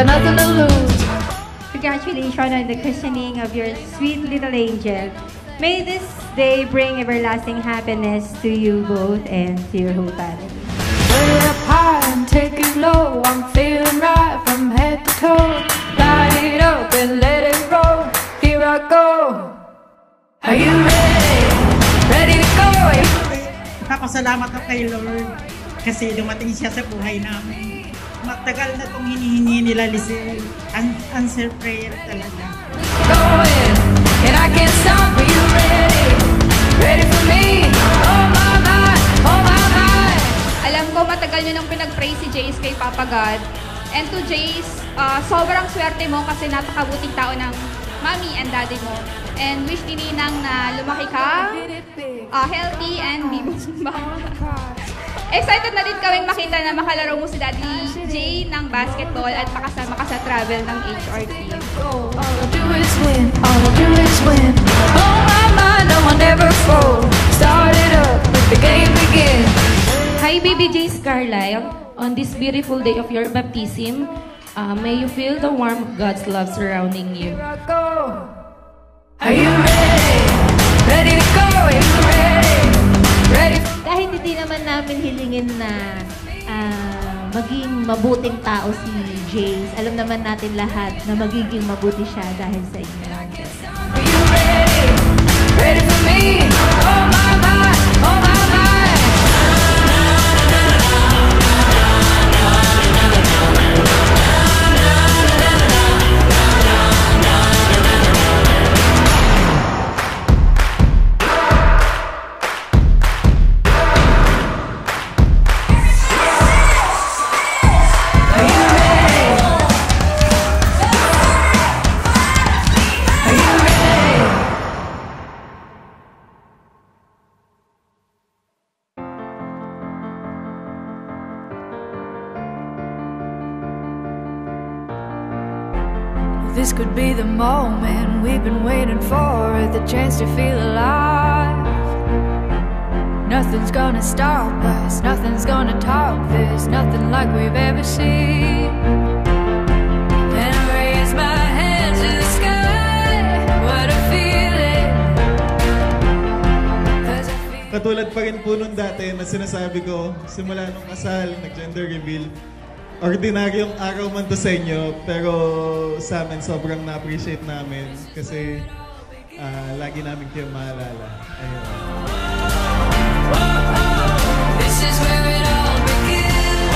got nothing to lose. Congratulations on the christening of your sweet little angel. May this day bring everlasting happiness to you both and to your whole family. Put it up high and take it low. I'm feeling right from head to toe. Light it up and let it roll. Here I go. Are you ready? Ready to go? Papasalamat ako kay Lord kasi dumating siya sa buhay namin. Matagal na itong hinihingi nila, Lisel. Answer prayer talaga. Going, and I can't stop. Are you ready? Ready for me? Oh my my, oh my my. Alam ko matagal nyo nang pinag-pray si Jace kay Papa God. And to Jace, sobrang swerte mo kasi napakabuting tao ng mommy and daddy mo. And wish ni Ninang na lumaki ka, healthy and bibong Excited na din kaming makita na makalaro mo si Daddy Jay ng basketball at makasama ka sa travel ng HR team. All I do is win, all I do is win. Oh my mind, no one ever fall. Start it up, let the game begin. Hi baby Jace Carlisle, on this beautiful day of your baptism, may you feel the warmth of God's love surrounding you. Here I go. Are you ready? Ready to go? Are you ready? Ready? Kahit hindi naman namin hilingin na maging mabuting tao si Jace, alam naman natin lahat na magiging mabuti siya dahil sa inyo. Are you ready? Ready for me? Oh my my, oh my my. This could be the moment we've been waiting for, the chance to feel alive. Nothing's gonna stop us, nothing's gonna top this, nothing like we've ever seen. And I raise my hands to the sky, what a feeling. Katulad pa rin po nung dati na sinasabi ko, simula nung kasal, nag-gender reveal, ordinaryong araw man to sa inyo, pero sa amin sobrang na-appreciate namin kasi lagi namin kayo maalala. Ayun. This is where it all begins.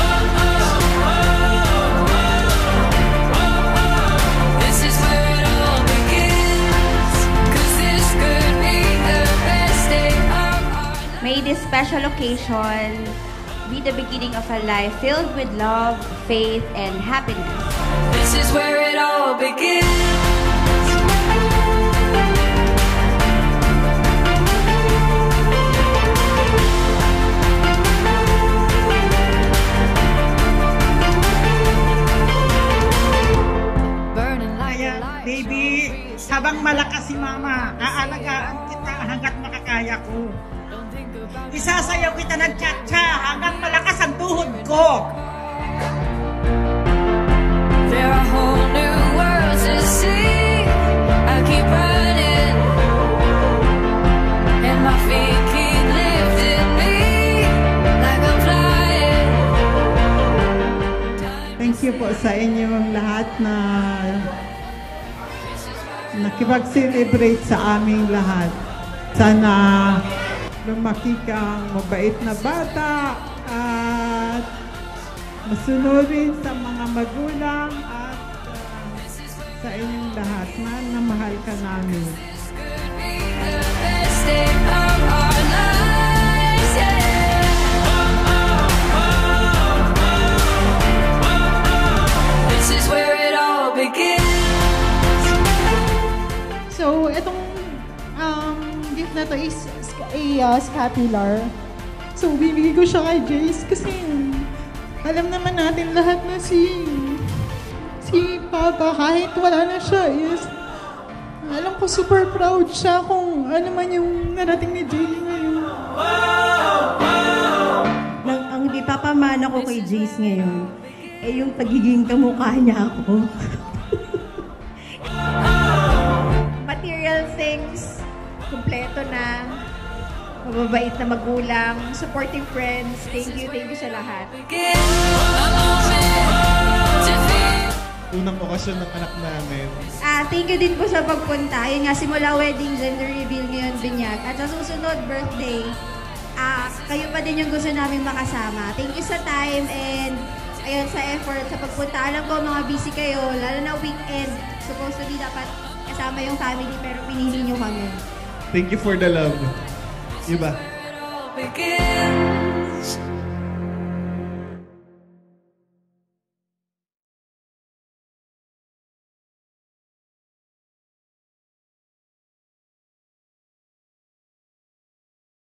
This is where it all begins. 'Cause this could be the best day of our life. May this special occasion be the beginning of a life filled with love, faith, and happiness. This is where it all begins. Kaya, baby, habang malakas si Mama, aalagaan kita hanggat makakaya ko. Isasayaw kita ng cha-cha hanggang malakas ang tuhod ko. There are whole new worlds to see. I keep running, and my feet keep lifting me like I'm flying. Thank you po sa inyong lahat na nakipag-celebrate sa aming lahat. Sana lumaki kang mabait na bata at masunurin sa mga magulang at sa inyong lahat na mahal ka namin. This is where it all begins. So, itong gift na to is a scapular. So, bibigay ko siya kay Jace kasi alam naman natin lahat na si Papa, kahit wala na siya, is alam ko super proud siya kung ano man yung narating ni Jace ngayon. Ang ipapamana ko kay Jace ngayon yung pagiging kamukha niya ako. Material things, kumpleto na, mababait na magulang, supportive friends. Thank you sa lahat. Unang okasyon ng anak namin. Thank you din po sa pagpunta. Yun nga, simula wedding, gender reveal ngayon, binyag. At sa susunod, birthday, kayo pa din yung gusto namin makasama. Thank you sa time and ayun, sa effort, sa pagpunta. Alam ko, mga busy kayo, lalo na weekend. Supposed to be dapat kasama yung family, pero pinili nyo kami. Thank you for the love. Iba.